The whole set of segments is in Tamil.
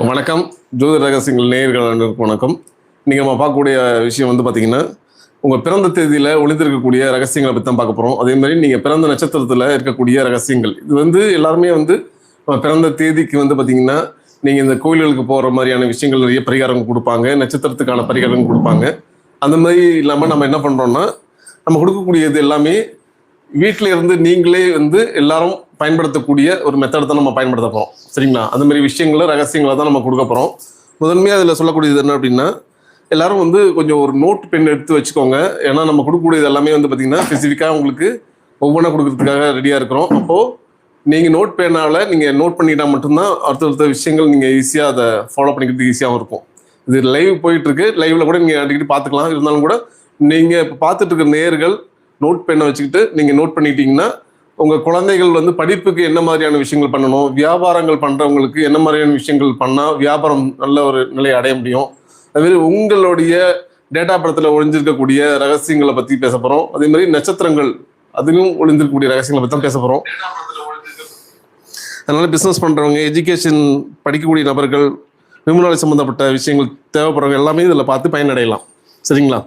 வணக்கம். ஜோதிட ரகசியங்கள் நேயர்கள் அனைவருக்கும் வணக்கம். நீங்கள் நம்ம பார்க்கக்கூடிய விஷயம் வந்து பார்த்தீங்கன்னா, உங்கள் பிறந்த தேதியில் ஒளிந்திருக்கக்கூடிய ரகசியங்களை பற்றி தான் பார்க்க போகிறோம். அதே மாதிரி நீங்கள் பிறந்த நட்சத்திரத்தில் இருக்கக்கூடிய ரகசியங்கள், இது வந்து எல்லாருமே வந்து பிறந்த தேதிக்கு வந்து பார்த்தீங்கன்னா, நீங்கள் இந்த கோயில்களுக்கு போகிற மாதிரியான விஷயங்கள் நிறைய பரிகாரம் கொடுப்பாங்க, நட்சத்திரத்துக்கான பரிகாரம் கொடுப்பாங்க. அந்த மாதிரி இல்லாமல் நம்ம என்ன பண்ணுறோம்னா, நம்ம கொடுக்கக்கூடியது எல்லாமே வீட்டில் இருந்து நீங்களே வந்து எல்லாரும் பயன்படுத்தக்கூடிய ஒரு மெத்தட் தான் நம்ம பயன்படுத்த போகிறோம். சரிங்களா? அந்த மாதிரி விஷயங்களை ரகசியங்களை தான் நம்ம கொடுக்க போகிறோம். முதன்மையாக அதில் சொல்லக்கூடியது என்ன அப்படின்னா, எல்லாரும் வந்து கொஞ்சம் ஒரு நோட் பென் எடுத்து வச்சுக்கோங்க. ஏன்னா நம்ம கொடுக்கக்கூடியது எல்லாமே வந்து பார்த்தீங்கன்னா ஸ்பெசிஃபிக்காக உங்களுக்கு ஒவ்வொன்றா கொடுக்கறதுக்காக ரெடியாக இருக்கிறோம். அப்போது நீங்கள் நோட் பெண்ணால் நீங்கள் நோட் பண்ணிக்கிட்டால் மட்டும்தான் அடுத்தடுத்த விஷயங்கள் நீங்கள் ஈஸியாக அதை ஃபாலோ பண்ணிக்கிறதுக்கு ஈஸியாகவும் இருக்கும். இது லைவ் போயிட்டுருக்கு. லைவில் கூட நீங்கள் அடிக்கடி பார்த்துக்கலாம். இருந்தாலும் கூட நீங்கள் இப்போ பார்த்துட்டு இருக்கிற நேயர்கள் நோட் பெண்ணை வச்சுக்கிட்டு நீங்கள் நோட் பண்ணிட்டீங்கன்னா, உங்கள் குழந்தைகள் வந்து படிப்புக்கு என்ன மாதிரியான விஷயங்கள் பண்ணணும், வியாபாரங்கள் பண்ணுறவங்களுக்கு என்ன மாதிரியான விஷயங்கள் பண்ணால் வியாபாரம் நல்ல ஒரு நிலையை அடைய முடியும். அதுமாரி உங்களுடைய டேட்டா படத்தில் ஒழிஞ்சிருக்கக்கூடிய ரகசியங்களை பற்றி பேச போகிறோம். அதே மாதிரி நட்சத்திரங்கள் அதிலும் ஒழிஞ்சிருக்கக்கூடிய ரகசியங்களை பற்றி தான் பேச போகிறோம். அதனால் பிஸ்னஸ் பண்ணுறவங்க, எஜுகேஷன் படிக்கக்கூடிய நபர்கள், நிபுணர் சம்மந்தப்பட்ட விஷயங்கள் தேவைப்படுறவங்க எல்லாமே இதில் பார்த்து பயனடையலாம். சரிங்களா?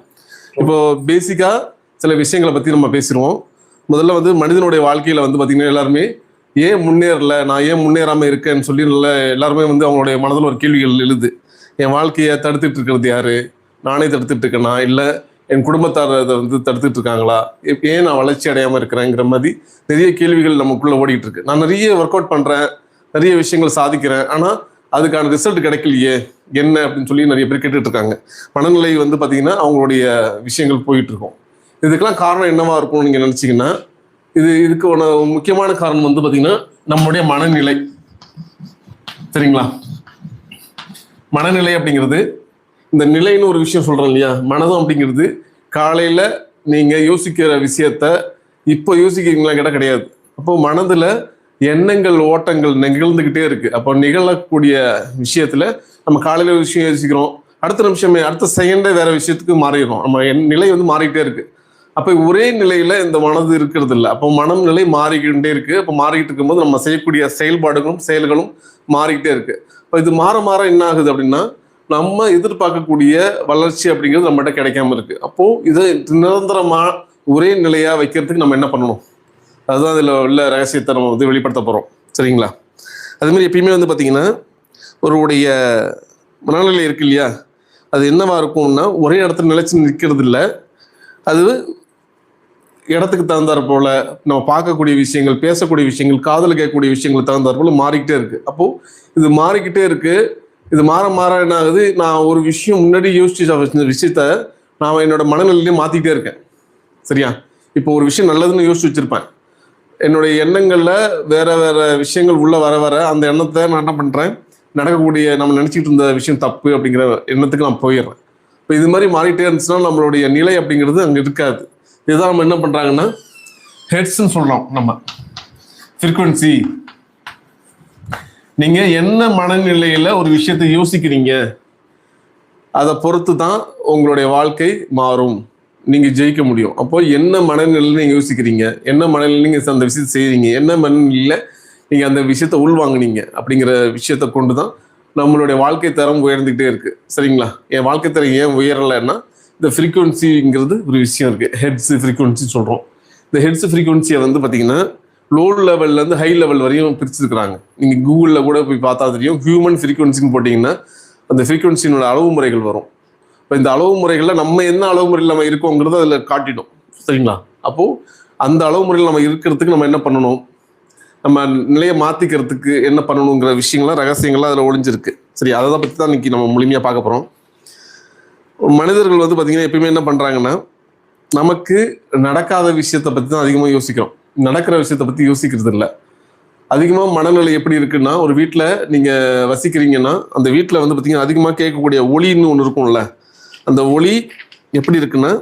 இப்போது பேசிக்காக சில விஷயங்களை பற்றி நம்ம பேசிடுவோம். முதல்ல வந்து மனிதனுடைய வாழ்க்கையில் வந்து பார்த்திங்கன்னா எல்லாருமே ஏன் முன்னேறல, நான் ஏன் முன்னேறாமல் இருக்கேன்னு சொல்லி எல்லாருமே வந்து அவங்களுடைய மனதில் ஒரு கேள்விகள் எழுது. என் வாழ்க்கையை தடுத்துட்டு இருக்கிறது யார்? நானே தடுத்துட்டு இருக்கேனா, இல்லை என் குடும்பத்தார் அதை வந்து தடுத்துட்டு இருக்காங்களா, ஏன் நான் வளர்ச்சி அடையாமல் இருக்கிறேங்கிற மாதிரி நிறைய கேள்விகள் நமக்குள்ளே ஓடிக்கிட்டு இருக்கு. நான் நிறைய ஒர்க் அவுட் பண்ணுறேன், நிறைய விஷயங்கள் சாதிக்கிறேன், ஆனால் அதுக்கான ரிசல்ட் கிடைக்கலையே என்ன அப்படின்னு சொல்லி நிறைய பேர் கேட்டுட்டு இருக்காங்க. மனநிலை வந்து பார்த்திங்கன்னா அவங்களுடைய விஷயங்கள் போயிட்டு இருக்கும். இதுக்கெல்லாம் காரணம் என்னவா இருக்கும்னு நீங்கள் நினச்சிங்கன்னா, இதுக்கு ஒரு முக்கியமான காரணம் வந்து பார்த்தீங்கன்னா நம்மளுடைய மனநிலை. சரிங்களா? மனநிலை அப்படிங்கிறது, இந்த நிலைன்னு ஒரு விஷயம் சொல்கிறோம் இல்லையா, மனதம் அப்படிங்கிறது காலையில் நீங்கள் யோசிக்கிற விஷயத்த இப்போ யோசிக்கிறீங்களா கேட்டால் கிடையாது. அப்போ மனதில் எண்ணங்கள் ஓட்டங்கள் நிகழ்ந்துக்கிட்டே இருக்குது. அப்போ நிகழக்கூடிய விஷயத்தில் நம்ம காலையில் ஒரு விஷயம் யோசிக்கிறோம், அடுத்த நிமிஷமே அடுத்த செகண்டே வேறு விஷயத்துக்கு மாறிடுறோம். நம்ம நிலை வந்து மாறிக்கிட்டே இருக்குது. அப்போ ஒரே நிலையில் இந்த மனது இருக்கிறது இல்லை. அப்போ மனம் நிலை மாறிக்கிட்டே இருக்குது. அப்போ மாறிக்கிட்டு இருக்கும்போது நம்ம செய்யக்கூடிய செயல்பாடுகளும் செயல்களும் மாறிக்கிட்டே இருக்குது. இப்போ இது மாற மாற என்ன ஆகுது அப்படின்னா, நம்ம எதிர்பார்க்கக்கூடிய வளர்ச்சி அப்படிங்கிறது நம்மகிட்ட கிடைக்காம இருக்குது. அப்போது இதை நிரந்தரமாக ஒரே நிலையாக வைக்கிறதுக்கு நம்ம என்ன பண்ணணும், அதுதான் அதில் உள்ள ரகசியத்தை நம்ம வந்து வெளிப்படுத்த போகிறோம். சரிங்களா? அதுமாதிரி எப்பயுமே வந்து பார்த்திங்கன்னா ஒருடைய மனநிலை இருக்கு இல்லையா, அது என்னவா இருக்கும்னா ஒரே இடத்துல நிலைச்சு நிற்கிறது இல்லை. அது இடத்துக்கு தகுந்தாற் போல நம்ம பார்க்கக்கூடிய விஷயங்கள், பேசக்கூடிய விஷயங்கள், காதல் கேட்கக்கூடிய விஷயங்கள் தகுந்தாற் போல மாறிக்கிட்டே இருக்குது. அப்போது இது மாறிக்கிட்டே இருக்குது. இது மாற மாற என்ன ஆகுது, நான் ஒரு விஷயம் முன்னாடி யோசிச்சு விஷயத்த நான் என்னோட மனநிலையிலே மாற்றிக்கிட்டே இருக்கேன். சரியா? இப்போ ஒரு விஷயம் நல்லதுன்னு யோசிச்சு வச்சுருப்பேன். என்னுடைய எண்ணங்களில் வேறு வேறு விஷயங்கள் உள்ளே வர வர அந்த எண்ணத்தை நான் என்ன பண்ணுறேன், நடக்கக்கூடிய நம்ம நினச்சிக்கிட்டு இருந்த விஷயம் தப்பு அப்படிங்கிற எண்ணத்துக்கு நான் போயிடுறேன். இப்போ இது மாதிரி மாறிட்டே இருந்துச்சுன்னா நம்மளுடைய நிலை அப்படிங்கிறது அங்கே இருக்காது. இதுதான் நம்ம என்ன பண்ணுறாங்கன்னா ஹெட்ஸ்ன்னு சொல்கிறோம். நம்ம ஃப்ரீக்வன்சி, நீங்கள் என்ன மனநிலையில் ஒரு விஷயத்தை யோசிக்கிறீங்க அதை பொறுத்து தான் உங்களுடைய வாழ்க்கை மாறும், நீங்கள் ஜெயிக்க முடியும். அப்போ என்ன மனநிலையில் நீங்கள் யோசிக்கிறீங்க, என்ன மனநிலையில் நீங்கள் அந்த விஷயத்தை செய்கிறீங்க, என்ன மனநிலையில் நீங்கள் அந்த விஷயத்தை உள்வாங்கினீங்க அப்படிங்கிற விஷயத்தை கொண்டு தான் நம்மளுடைய வாழ்க்கை தரம் உயர்ந்துகிட்டே இருக்குது. சரிங்களா? என் வாழ்க்கை தரம் ஏன் உயரலைன்னா இந்த ஃப்ரீக்வன்சிங்கிறது ஒரு விஷயம் இருக்குது. ஹெட்ஸ் ஃப்ரீக்வன்சி சொல்கிறோம். இந்த ஹெட்ஸ் ஃப்ரீக்வன்சியை வந்து பார்த்திங்கன்னா லோ லெவல்லேருந்து ஹை லெவல் வரையும் பிரிச்சுருக்குறாங்க. நீங்கள் கூகுளில் கூட போய் பார்த்தா தெரியும். ஹியூமன் ஃப்ரீக்வன்சின்னு போட்டிங்கன்னா அந்த ஃப்ரீக்வன்சியினோட அளவு முறைகள் வரும். இப்போ இந்த அளவு முறைகளில் நம்ம என்ன அளவு முறையில் நம்ம இருக்கோங்கிறது அதில் காட்டிடும். சரிங்களா? அப்போது அந்த அளவு முறையில் நம்ம இருக்கிறதுக்கு நம்ம என்ன பண்ணணும், நம்ம நிலையை மாற்றிக்கிறதுக்கு என்ன பண்ணணுங்கிற விஷயங்கள்லாம் ரகசியங்கள்லாம் அதில் ஒழிஞ்சிருக்கு. சரி, அதை பற்றி தான் இன்றைக்கி நம்ம முழுமையாக பார்க்க போகிறோம். மனிதர்கள் வந்து பார்த்திங்கன்னா எப்பயுமே என்ன பண்ணுறாங்கன்னா, நமக்கு நடக்காத விஷயத்தை பற்றி தான் அதிகமாக யோசிக்கிறோம், நடக்கிற விஷயத்தை பற்றி யோசிக்கிறது இல்லை. அதிகமாக மனநிலை எப்படி இருக்குன்னா, ஒரு வீட்டில் நீங்கள் வசிக்கிறீங்கன்னா அந்த வீட்டில் வந்து பார்த்திங்கன்னா அதிகமாக கேட்கக்கூடிய ஒளின்னு ஒன்று இருக்கும்ல, அந்த ஒளி எப்படி இருக்குன்னா,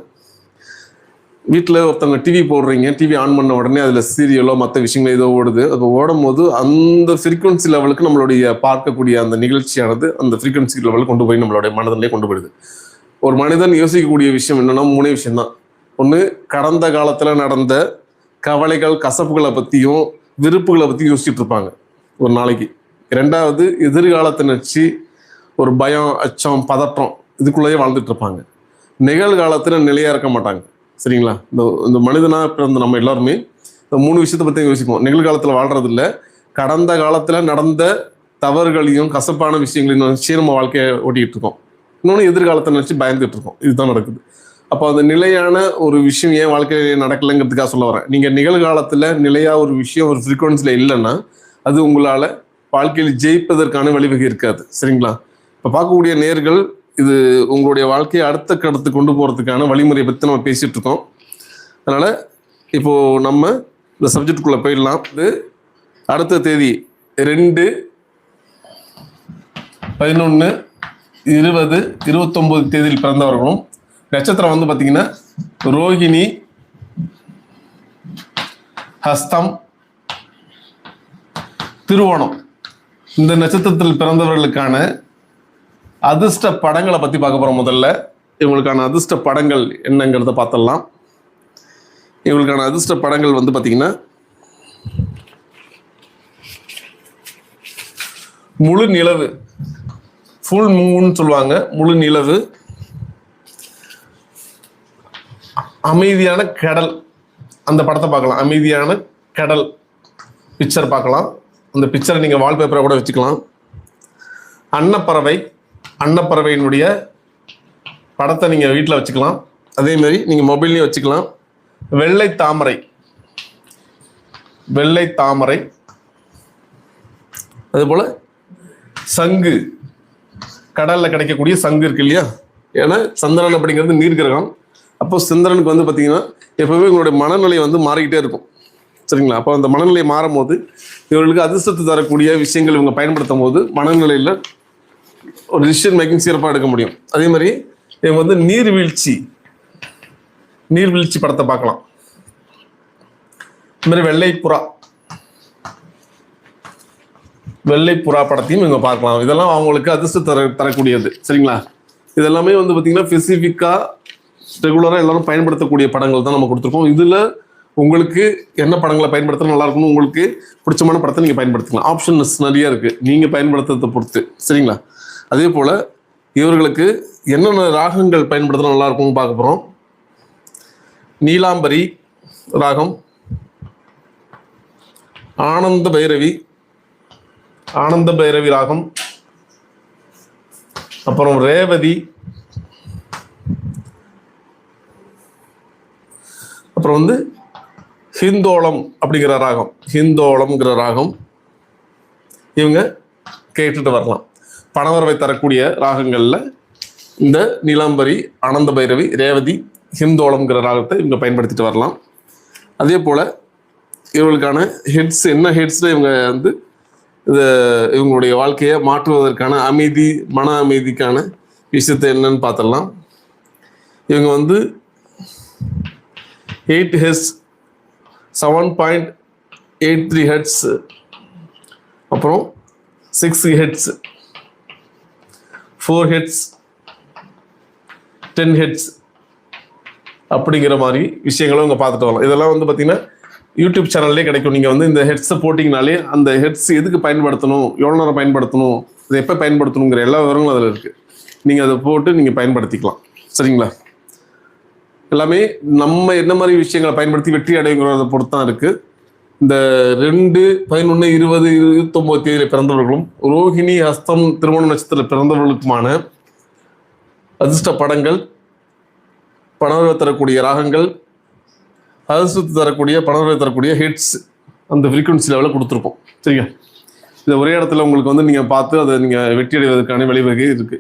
வீட்டில் ஒருத்தவங்க டிவி போடுறீங்க, டிவி ஆன் பண்ண உடனே அதில் சீரியலோ மற்ற விஷயங்களோ ஏதோ ஓடுது. அது ஓடும் போது அந்த ஃப்ரீக்வன்சி லெவலுக்கு நம்மளுடைய பார்க்கக்கூடிய அந்த நிகழ்ச்சியானது அந்த ஃப்ரீக்வன்சி லெவலுக்கு கொண்டு போய் நம்மளுடைய மனதிலே கொண்டு போயிடுது. ஒரு மனிதன் யோசிக்கக்கூடிய விஷயம் என்னென்னா 3 விஷயம்தான். ஒன்று, கடந்த காலத்தில் நடந்த கவலைகள் கசப்புகளை பற்றியும் விருப்புகளை பற்றியும் யோசிச்சுட்டு இருப்பாங்க ஒரு நாளைக்கு. 2வது, எதிர்காலத்தை நினச்சி ஒரு பயம், அச்சம், பதற்றம் இதுக்குள்ளேயே வாழ்ந்துட்டு இருப்பாங்க. நிகழ்காலத்தில் நிலையாக இருக்க மாட்டாங்க. சரிங்களா? இந்த மனிதனாக பிறந்த நம்ம எல்லாருமே இந்த 3 விஷயத்தை பற்றி யோசிப்போம். நிகழ்காலத்தில் வாழ்றது இல்லை, கடந்த காலத்தில் நடந்த தவறுகளையும் கசப்பான விஷயங்களையும் நினச்சி நம்ம வாழ்க்கையை ஓட்டிகிட்டு இருக்கோம். இன்னொன்று எதிர்காலத்தை நினச்சி பயந்துட்டு இருக்கோம். இதுதான் நடக்குது. அப்போ அந்த நிலையான ஒரு விஷயம் ஏன் வாழ்க்கையில் நடக்கலைங்கிறதுக்காக சொல்ல வரேன். நீங்கள் நிகழ்காலத்தில் நிலையாக ஒரு விஷயம் ஒரு ஃப்ரீக்வன்சியில் இல்லைன்னா அது உங்களால் வாழ்க்கையில் ஜெயிப்பதற்கான வழிவகை இருக்காது. சரிங்களா? இப்போ பார்க்கக்கூடிய நேர்கள் இது உங்களுடைய வாழ்க்கையை அடுத்த கடத்து கொண்டு போகிறதுக்கான வழிமுறையை பற்றி நம்ம பேசிகிட்டு இருக்கோம். அதனால் இப்போது நம்ம இந்த சப்ஜெக்டுக்குள்ளே போயிடலாம். இது அடுத்த தேதி 2/11/2029 தேதியில் பிறந்தவர்களும் நட்சத்திரம் வந்து பார்த்தீங்கன்னா ரோகிணி, ஹஸ்தம், திருவோணம். இந்த நட்சத்திரத்தில் பிறந்தவர்களுக்கான அதிர்ஷ்ட படங்களை பற்றி பார்க்க போகிறோம். முதல்ல இவங்களுக்கான அதிர்ஷ்ட படங்கள் என்னங்கிறத பார்த்துடலாம். இவங்களுக்கான அதிர்ஷ்ட படங்கள் வந்து பார்த்தீங்கன்னா முழு நிலவு, ஃபுல் மூன் சொல்லுவாங்க. முழு நிலவு, அமைதியான கடல், அந்த படத்தை பார்க்கலாம். அமைதியான கடல் பிக்சர் பார்க்கலாம். அந்த பிக்சரை நீங்கள் வால்பேப்பரை கூட வச்சுக்கலாம். அன்னப்பறவை, அன்னப்பறவையினுடைய படத்தை நீங்கள் வீட்டில் வச்சுக்கலாம். அதேமாரி நீங்கள் மொபைல்லையும் வச்சுக்கலாம். வெள்ளை தாமரை, வெள்ளை தாமரை, அதுபோல் சங்கு, கடலில் கிடைக்கக்கூடிய சங்கு இருக்கு இல்லையா? ஏன்னா சந்திரன் அப்படிங்கிறது நீர் கிரகம். அப்போ சந்திரனுக்கு வந்து பார்த்தீங்கன்னா எப்பவுமே உங்களுடைய மனநிலை வந்து மாறிக்கிட்டே இருக்கும். சரிங்களா? அப்போ அந்த மனநிலை மாறும் போது இவர்களுக்கு அதிர்ஷ்டத்தை தரக்கூடிய விஷயங்கள் இவங்க பயன்படுத்தும் போது மனநிலையில் ஒரு டிசிஷன் மேக்கிங் சிறப்பாக எடுக்க முடியும். அதே மாதிரி இவங்க வந்து நீர்வீழ்ச்சி படத்தை பார்க்கலாம். இது மாதிரி வெள்ளை புறா படத்தையும் இவங்க பார்க்கலாம். இதெல்லாம் அவங்களுக்கு அதிர்ஷ்டம் தரக்கூடியது. சரிங்களா? இதெல்லாமே வந்து பார்த்தீங்கன்னா ஸ்பெசிஃபிக்காக ரெகுலராக எல்லாரும் பயன்படுத்தக்கூடிய படங்கள் தான் நம்ம கொடுத்துருக்கோம். இதில் உங்களுக்கு என்ன படங்களை பயன்படுத்த நல்லா இருக்கணும், உங்களுக்கு பிடிச்சமான படத்தை நீங்கள் பயன்படுத்திக்கலாம். ஆப்ஷன்ஸ் நிறைய இருக்குது, நீங்கள் பயன்படுத்துறதை பொறுத்து. சரிங்களா? அதே போல் இவர்களுக்கு என்னென்ன ராகங்கள் பயன்படுத்தினா நல்லா இருக்கும்னு பார்க்க போகிறோம். நீலாம்பரி ராகம், ஆனந்த பைரவி ராகம், அப்புறம் ரேவதி, அப்புறம் வந்து ஹிந்தோளம் அப்படிங்கிற ராகம், ஹிந்தோளம்ங்கிற ராகம் இவங்க கேட்டுட்டு வரலாம். பணவரவை தரக்கூடிய ராகங்களில் இந்த நீலாம்பரி, ஆனந்த பைரவி, ரேவதி, ஹிந்தோளம்ங்கிற ராகத்தை இவங்க பயன்படுத்திட்டு வரலாம். அதே போல் இவங்களுக்கான ஹெட்ஸ் என்ன ஹெட்ஸில் இவங்க வந்து இவங்களுடைய வாழ்க்கையை மாற்றுவதற்கான மன அமைதிக்கான விஷயத்தை என்னன்னு பார்த்துடலாம். இவங்க வந்து 8 ஹெட்ஸ், 7.83 ஹெட்ஸ், அப்புறம் 6 ஹெட்ஸ், 4 ஹெட்ஸ், 10 ஹெட்ஸ் அப்படிங்கிற மாதிரி விஷயங்களும் இங்கே பார்த்துட்டு வரலாம். இதெல்லாம் வந்து பார்த்தீங்கன்னா யூடியூப் சேனல்லே கிடைக்கும். நீங்கள் வந்து இந்த ஹெட்ஸை போட்டிங்கனாலே அந்த ஹெட்ஸ் எதுக்கு பயன்படுத்தணும், எவ்வளோ நேரம் பயன்படுத்தணும், அதை எப்போ பயன்படுத்தணுங்கிற எல்லா விவரங்களும் அதில் இருக்குது. நீங்கள் அதை போட்டு நீங்கள் பயன்படுத்திக்கலாம். சரிங்களா? எல்லாமே நம்ம என்ன மாதிரி விஷயங்களை பயன்படுத்தி வெற்றி அடைங்கிறத பொறுத்து தான் இருக்குது. இந்த 2/11/2029 தேதியில் பிறந்தவர்களும் ரோஹிணி, ஹஸ்தம், திருவோண நட்சத்திரத்தில் பிறந்தவர்களுக்குமான அதிர்ஷ்ட படங்கள், பணவரவை தரக்கூடிய ராகங்கள், அதிர்ஷ்டத்தை தரக்கூடிய பணவரவை தரக்கூடிய ஹெட்ஸ் அந்த ஃப்ரீக்வன்சி லெவலில் கொடுத்துருக்கோம். சரிங்க? இதை ஒரே இடத்துல உங்களுக்கு வந்து நீங்கள் பார்த்து அதை நீங்கள் வெற்றி அடைவதற்கான வழிவகை இருக்குது.